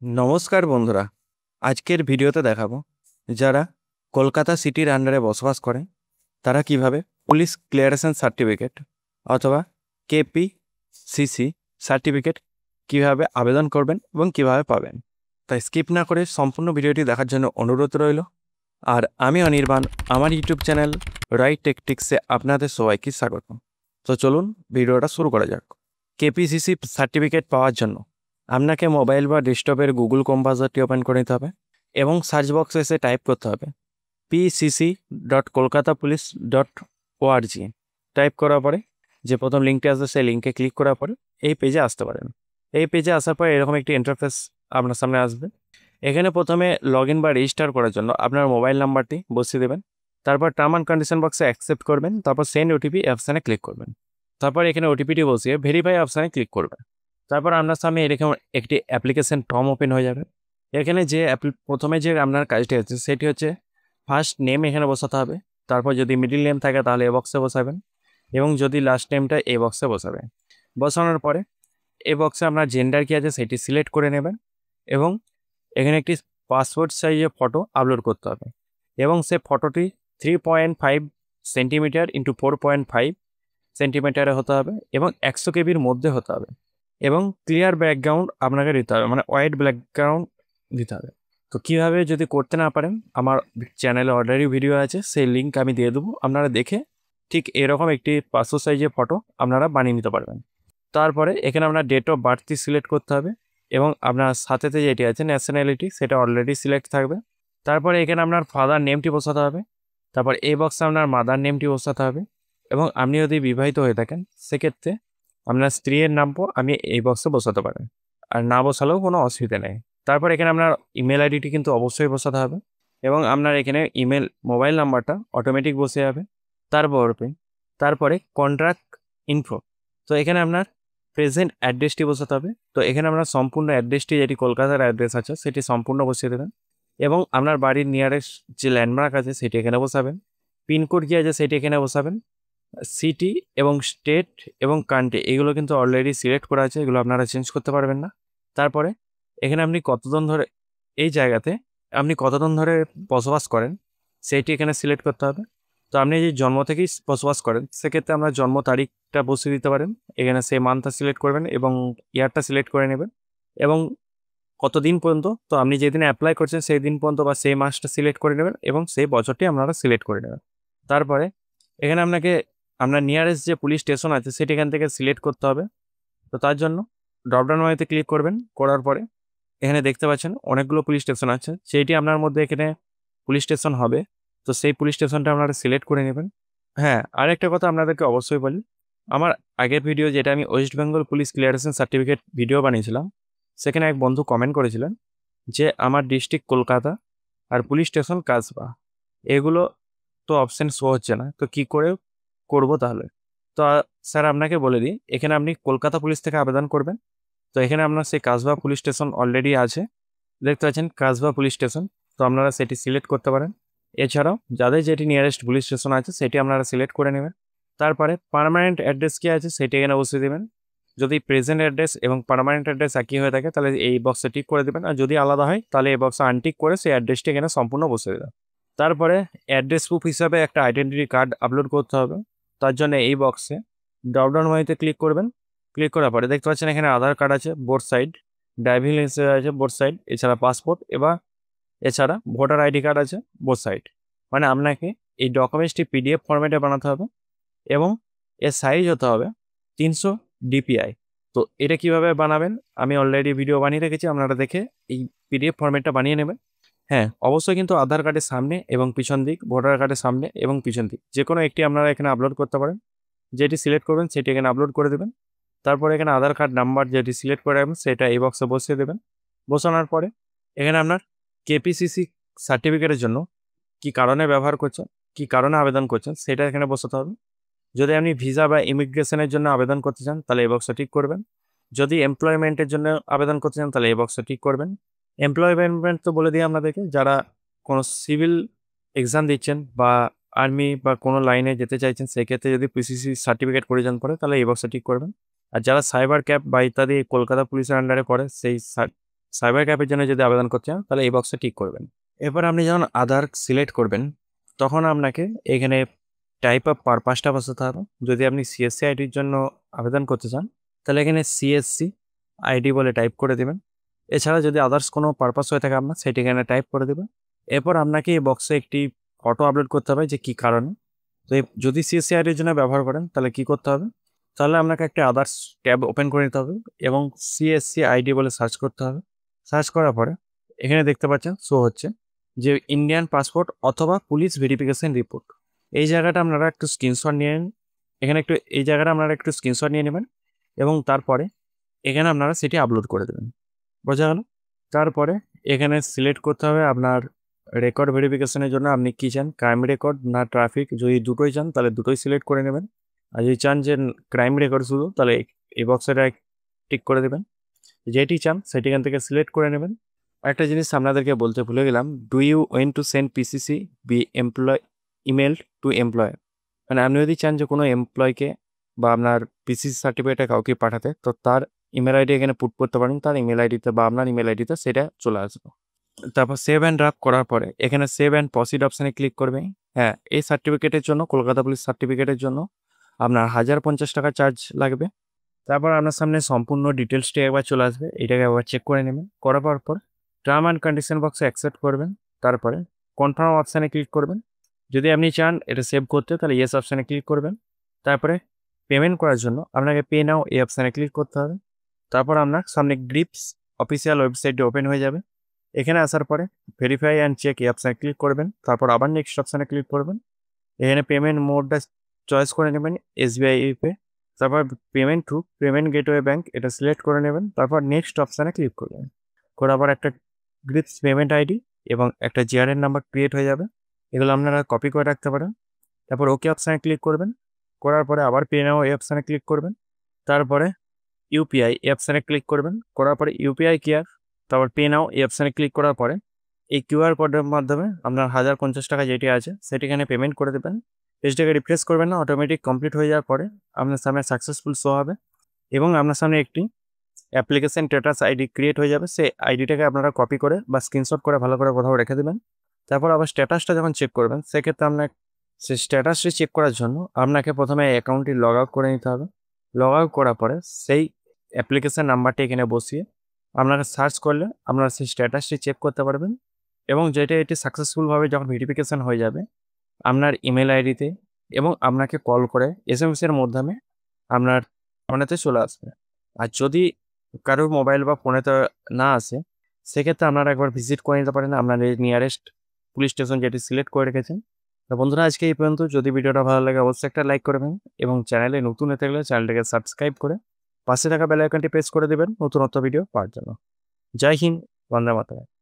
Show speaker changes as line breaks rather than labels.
নমস্কার বন্ধুরা, আজকের ভিডিওতে দেখাবো যারা কলকাতা সিটির আন্ডারে বসবাস করে তারা কিভাবে পুলিশ ক্লিয়ারেন্স সার্টিফিকেট অথবা কেপিসিসি সার্টিফিকেট কিভাবে আবেদন করবেন এবং কিভাবে পাবেন। তাই স্কিপ না করে সম্পূর্ণ ভিডিওটি দেখার জন্য অনুরোধ রইল। আর আমি অনির্বাণ, আমার ইউটিউব চ্যানেল রাইট টেকটিক্সে আপনাদের সবাইকে স্বাগত। তো চলুন ভিডিওটা শুরু করা যাক। কেপিসিসি সার্টিফিকেট পাওয়ার জন্য আপনাকে মোবাইল বা ডেস্কটপের গুগল ক্রোম ব্রাউজারটি ওপেন করে নিতে হবে এবং সার্চ বক্সে এসে টাইপ করতে হবে pcc.kolkatapolice.org। টাইপ করার পরে যে প্রথম লিঙ্কটি আসবে সেই লিঙ্কে ক্লিক করার পরে এই পেজে আসতে পারেন। এই পেজে আসার পরে এরকম একটি ইন্টারফেস আপনার সামনে আসবে। এখানে প্রথমে লগ ইন বা রেজিস্টার করার জন্য আপনার মোবাইল নাম্বারটি বসিয়ে দেবেন, তারপর টার্ম অ্যান্ড কন্ডিশন বক্সে অ্যাকসেপ্ট করবেন, তারপর সেন্ড ওটিপি অপশানে ক্লিক করবেন, তারপর এখানে ওটিপিটি বসিয়ে ভেরিফাই অপশানে ক্লিক করবেন। তারপর আপনার সামনে এরকম একটি অ্যাপ্লিকেশন ফর্ম ওপেন হয়ে যাবে। এখানে যে প্রথমে যে আপনার কাজটি আছে সেটি হচ্ছে ফার্স্ট নেম এখানে বসাতে হবে, তারপর যদি মিডিল নেম থাকে তাহলে এ বক্সে বসাবেন এবং যদি লাস্ট নেমটা এ বক্সে বসাবেন। বসানোর পরে এ বক্সে আপনার জেন্ডার কী আছে সেটি সিলেক্ট করে নেবেন এবং এখানে একটি পাসপোর্ট সাইজের ফটো আপলোড করতে হবে এবং সে ফটোটি 3.5 সেন্টিমিটার ইন্টু 4.5 সেন্টিমিটারে হতে হবে এবং 100 কেবির মধ্যে হতে হবে এবং ক্লিয়ার ব্যাকগ্রাউন্ড আপনাকে দিতে হবে, মানে হোয়াইট ব্যাকগ্রাউন্ড দিতে হবে। তো কীভাবে যদি করতে না পারেন আমার চ্যানেলে অলরেডি ভিডিও আছে, সেই লিঙ্ক আমি দিয়ে দেবো, আপনারা দেখে ঠিক এরকম একটি পাসপোর্ট সাইজের ফটো আপনারা বানিয়ে নিতে পারবেন। তারপরে এখানে আপনার ডেট অফ বার্থটি সিলেক্ট করতে হবে এবং আপনার সাথেতে যেটি আছে ন্যাশনালিটি সেটা অলরেডি সিলেক্ট থাকবে। তারপরে এখানে আপনার ফাদার নেমটি বসাতে হবে, তারপর এই বক্সে আপনার মাদার নেমটি বসাতে হবে এবং আপনি যদি বিবাহিত হয়ে থাকেন সেক্ষেত্রে আপনার স্ত্রীর নামও আপনি এই বক্সে বসাতে পারেন, আর না বসালেও কোনো অসুবিধা নেই। তারপর এখানে আপনার ইমেল আইডিটি কিন্তু অবশ্যই বসাতে হবে এবং আপনার এখানে মোবাইল নাম্বারটা অটোমেটিক বসে যাবে। তারপরে কন্ট্রাক্ট ইনফো, তো এখানে আপনার প্রেজেন্ট অ্যাড্রেসটি বসাতে হবে। তো এখানে আপনার সম্পূর্ণ অ্যাড্রেসটি যেটি কলকাতার অ্যাড্রেস আছে সেটি সম্পূর্ণ বসিয়ে দেবেন এবং আপনার বাড়ির নিয়ারেস্ট যে ল্যান্ডমার্ক আছে সেটি এখানে বসাবেন, পিনকোড কী আছে সেটি এখানে বসাবেন, সিটি এবং স্টেট এবং কান্ট্রি এগুলো কিন্তু অলরেডি সিলেক্ট করা আছে, এগুলো আপনারা চেঞ্জ করতে পারবেন না। তারপরে এখানে আপনি কতদিন ধরে এই জায়গাতে আপনি কতদিন ধরে বসবাস করেন সেইটি এখানে সিলেক্ট করতে হবে। তো আপনি যে জন্ম থেকেই বসবাস করেন সেক্ষেত্রে আপনার জন্ম তারিখটা বসিয়ে দিতে পারেন, এখানে সেই মান্থটা সিলেক্ট করবেন এবং ইয়ারটা সিলেক্ট করে নেবেন এবং কতদিন পর্যন্ত, তো আপনি যেদিন অ্যাপ্লাই করছেন সেই দিন পর্যন্ত বা সেই মাসটা সিলেক্ট করে নেবেন এবং সেই বছরটি আপনারা সিলেক্ট করে নেবেন। তারপরে এখানে আপনাকে আপনার নিয়ারেস্ট যে পুলিশ স্টেশন আছে সেটি এখান থেকে সিলেক্ট করতে হবে। তো তার জন্য ড্রপডাউন মেনুতে ক্লিক করবেন, করার পরে এখানে দেখতে পাচ্ছেন অনেকগুলো পুলিশ স্টেশন আছে, সেইটি আপনার মধ্যে এখানে পুলিশ স্টেশন হবে, তো সেই পুলিশ স্টেশনটা আপনারা সিলেক্ট করে নেবেন। হ্যাঁ, আরেকটা কথা আপনাদেরকে অবশ্যই বলি, আমার আগের ভিডিও যেটা আমি West Bengal police clearance certificate video বানিয়েছিলাম সেখানে এক বন্ধু কমেন্ট করেছিলেন যে আমার ডিস্ট্রিক্ট কলকাতা আর পুলিশ স্টেশন কাসবা, এগুলো তো অপশান শো হচ্ছে না, তো কী করে করবো তাহলে? তো স্যার আপনাকে বলে দিই, এখানে আপনি কলকাতা পুলিশ থেকে আবেদন করবেন। তো এখানে আপনার সেই কাসবা পুলিশ স্টেশন অলরেডি আছে, দেখতে পাচ্ছেন কাসবা পুলিশ স্টেশন, তো আপনারা সেটি সিলেক্ট করতে পারেন। এছাড়াও যাদের যেটি নিয়ারেস্ট পুলিশ স্টেশন আছে সেটি আপনারা সিলেক্ট করে নেবেন। তারপরে পার্মানেন্ট অ্যাড্রেস কী আছে সেটি এখানে বসিয়ে দেবেন। যদি প্রেজেন্ট অ্যাড্রেস এবং পার্মানেন্ট অ্যাড্রেস একই হয়ে থাকে তাহলে এই বক্সে টিক করে দেবেন, আর যদি আলাদা হয় তাহলে এই বক্সে আনটিক করে সেই অ্যাড্রেসটি এখানে সম্পূর্ণ বসিয়ে দেবেন। তারপরে অ্যাড্রেস প্রুফ হিসাবে একটা আইডেন্টিটি কার্ড আপলোড করতে হবে, তার জন্য এই বক্সে ড্রপডাউন মেনুতে ক্লিক করবেন। ক্লিক করার পরে দেখতে পাচ্ছেন এখানে আধার কার্ড আছে বোথ সাইড, ড্রাইভিং লাইসেন্স আছে বোথ সাইড, এছাড়া পাসপোর্ট এছাড়া ভোটার আইডি কার্ড আছে বোথ সাইড। মানে আপনাকে এই ডকুমেন্টসটি পিডিএফ ফরম্যাটে বানাতে হবে এবং এর সাইজ হতে হবে 300 DPI। তো এটা কিভাবে বানাবেন আমি অলরেডি ভিডিও বানিয়ে রেখেছি, আপনারা দেখে এই পিডিএফ ফরম্যাটটা বানিয়ে নেবেন। হ্যাঁ, অবশ্যই কিন্তু আধার কার্ডের সামনে এবং পিছন দিক, ভোটার কার্ডের সামনে এবং পিছন দিক যে কোনো একটি আপনারা এখানে আপলোড করতে পারেন। যেটি সিলেক্ট করবেন সেটি এখানে আপলোড করে দেবেন। তারপরে এখানে আধার কার্ড নাম্বার যেটি সিলেক্ট করে রাখবেন সেটা এই বক্সে বসিয়ে দেবেন। বসানোর পরে এখানে আপনার কেপিসিসি সার্টিফিকেটের জন্য কী কারণে ব্যবহার করছেন, কী কারণে আবেদন করছেন সেটা এখানে বসাতে হবে। যদি আপনি ভিসা বা ইমিগ্রেশনের জন্য আবেদন করতে চান তাহলে এই বক্সে টিক করবেন। যদি এমপ্লয়মেন্টের জন্য আবেদন করতে চান তাহলে এই বক্সে টিক করবেন। এমপ্লয়মেন্ট তো বলে দিই আপনাদেরকে, যারা কোনো সিভিল এক্সাম দিচ্ছেন বা আর্মি বা কোনো লাইনে যেতে চাইছেন সেক্ষেত্রে যদি পিসিসি সার্টিফিকেট প্রয়োজন পড়ে তাহলে এই বক্সে টিক করবেন। আর যারা সাইবার ক্যাব বা ইত্যাদি কলকাতা পুলিশের আন্ডারে পড়ে সেই সাইবার ক্যাফের জন্য যদি আবেদন করতে চান তাহলে এই বক্সে টিক করবেন। এরপর আপনি যখন আধার সিলেক্ট করবেন তখন আপনাকে এখানে টাইপ অফ পারপাসটা বসাতে হবে। যদি আপনি সিএসসি আইডির জন্য আবেদন করতে চান তাহলে এখানে সিএসসি আইডি বলে টাইপ করে দেবেন। এছাড়া যদি আদার্স কোনো পারপাস হয়ে থাকে আপনার সেটি এখানে টাইপ করে দেবেন। এরপর আপনাকে এই বক্সে একটি ফটো আপলোড করতে হবে যে কী কারণে। তো যদি সিএসসি আইডির জন্য ব্যবহার করেন তাহলে কি করতে হবে, তাহলে আপনাকে একটা আদার্স ট্যাব ওপেন করে নিতে হবে এবং সিএসসি আইডি বলে সার্চ করতে হবে। সার্চ করার পরে এখানে দেখতে পাচ্ছেন শো হচ্ছে যে ইন্ডিয়ান পাসপোর্ট অথবা পুলিশ ভেরিফিকেশন রিপোর্ট। এই জায়গাটা আপনারা একটু স্ক্রিনশট নিয়ে নিন। এখানে একটু এই জায়গাটা আপনারা একটু স্ক্রিনশট নিয়ে নেবেন এবং তারপরে এখানে আপনারা সেটি আপলোড করে দেবেন। বোঝা গেল? তারপরে এখানে সিলেক্ট করতে হবে আপনার রেকর্ড ভেরিফিকেশনের জন্য আপনি কী চান, ক্রাইম রেকর্ড না ট্রাফিক। যদি দুটোই চান তাহলে দুটোই সিলেক্ট করে নেবেন। আর যদি চান যে ক্রাইম রেকর্ড শুধু তাহলে এই বক্সটা টিক করে দেবেন। যেটি চান সেটি এখান থেকে সিলেক্ট করে নেবেন। একটা জিনিস আপনাদেরকে বলতে ভুলে গেলাম, do you went to send PCC B employ email to employ. মানে আপনি যদি চান যে কোনো এমপ্লয়কে বা আপনার পিসিসি সার্টিফিকেটে কাউকে পাঠাতে, তো তার ইমেল আইডি এখানে পুট করতে পারেন, তার ইমেল আইডিতে বা আপনার ইমেল আইডিতে সেটা চলে আসবে। তারপর সেভ অ্যান্ড ড্রাফট করার পরে এখানে সেভ অ্যান্ড প্রসিড অপশানে ক্লিক করবে। হ্যাঁ, এই সার্টিফিকেটের জন্য, কলকাতা পুলিশ সার্টিফিকেটের জন্য আপনার 1050 টাকা চার্জ লাগবে। তারপর আপনার সামনে সম্পূর্ণ ডিটেলসটি একবার চলে আসবে, এটাকে একবার চেক করে নেবেন। করার পর টার্ম অ্যান্ড কন্ডিশন বক্সে অ্যাকসেপ্ট করবেন। তারপরে কনফার্ম অপশানে ক্লিক করবেন। যদি আপনি চান এটা সেভ করতে তাহলে ইয়েস অপশানে ক্লিক করবেন। তারপরে পেমেন্ট করার জন্য আপনাকে পে নাও এই অপশানে ক্লিক করতে হবে। তারপর আপনার সামনে গ্রিপস অফিসিয়াল ওয়েবসাইটটি ওপেন হয়ে যাবে। এখানে আসার পরে ভেরিফাই অ্যান্ড চেক এই অপশানে ক্লিক করবেন। তারপর আবার নেক্সট অপশানে ক্লিক করবেন। এখানে পেমেন্ট মোডটা চয়েস করে নেবেন এসবিআই পে। তারপর payment through payment gateway bank এটা সিলেক্ট করে নেবেন। তারপর নেক্সট অপশানে ক্লিক করবেন। করার পর একটা গ্রিপস পেমেন্ট আইডি এবং একটা জিআরএন নাম্বার ক্রিয়েট হয়ে যাবে। এগুলো আপনারা কপি করে রাখতে পারেন। তারপর ওকে অপশানে ক্লিক করবেন। করার পরে আবার পে নাও এই অপশানে ক্লিক করবেন। তারপরে ইউপিআই এই অপশানে ক্লিক করবেন। করার পরে ইউপিআই কেয়ার, তারপর পে নাও এই অপশানে ক্লিক করার পরে এই কিউআর কোডের মাধ্যমে আপনার 1050 টাকা যেটি আছে সেটি এখানে পেমেন্ট করে দেবেন। পেজটাকে রিফ্রেশ করবেন না, অটোমেটিক কমপ্লিট হয়ে যাওয়ার পরে আপনার সামনে সাকসেসফুল শো হবে এবং আপনার সামনে একটি অ্যাপ্লিকেশন স্ট্যাটাস আইডি ক্রিয়েট হয়ে যাবে। সেই আইডিটাকে আপনারা কপি করে বা স্ক্রিনশট করে ভালো করে কোথাও রেখে দেবেন। তারপর আবার স্ট্যাটাসটা যখন চেক করবেন সেক্ষেত্রে আপনার সেই স্ট্যাটাসটি চেক করার জন্য আপনাকে প্রথমে অ্যাকাউন্টটি লগ আউট করে নিতে হবে। লগ আউট করার পরে সেই অ্যাপ্লিকেশন নাম্বারটি এখানে বসিয়ে আপনারা সার্চ করলে আপনারা সেই স্ট্যাটাসটি চেক করতে পারবেন এবং যেটা এটি সাকসেসফুলভাবে যখন ভেরিফিকেশান হয়ে যাবে আপনার ইমেল আইডিতে এবং আপনাকে কল করে এসএমএসের মাধ্যমে আপনার ফোনেতে চলে আসবে। আর যদি কারোর মোবাইল বা ফোনেতে না আসে সেক্ষেত্রে আপনারা একবার ভিজিট করে নিতে পারেন আপনার এই নিয়ারেস্ট পুলিশ স্টেশন যেটি সিলেক্ট করে রেখেছেন। তো বন্ধুরা আজকে এই পর্যন্ত। যদি ভিডিওটা ভালো লাগে অবশ্যই একটা লাইক করবেন এবং চ্যানেলে নতুন হয়ে থাকলে চ্যানেলটাকে সাবস্ক্রাইব করে পাশে থাকা বেল আইকনটি প্রেস করে দেবেন নতুনত্ব ভিডিও পাওয়ার জন্য। জয় হিন্দ, বন্দে মাতরম।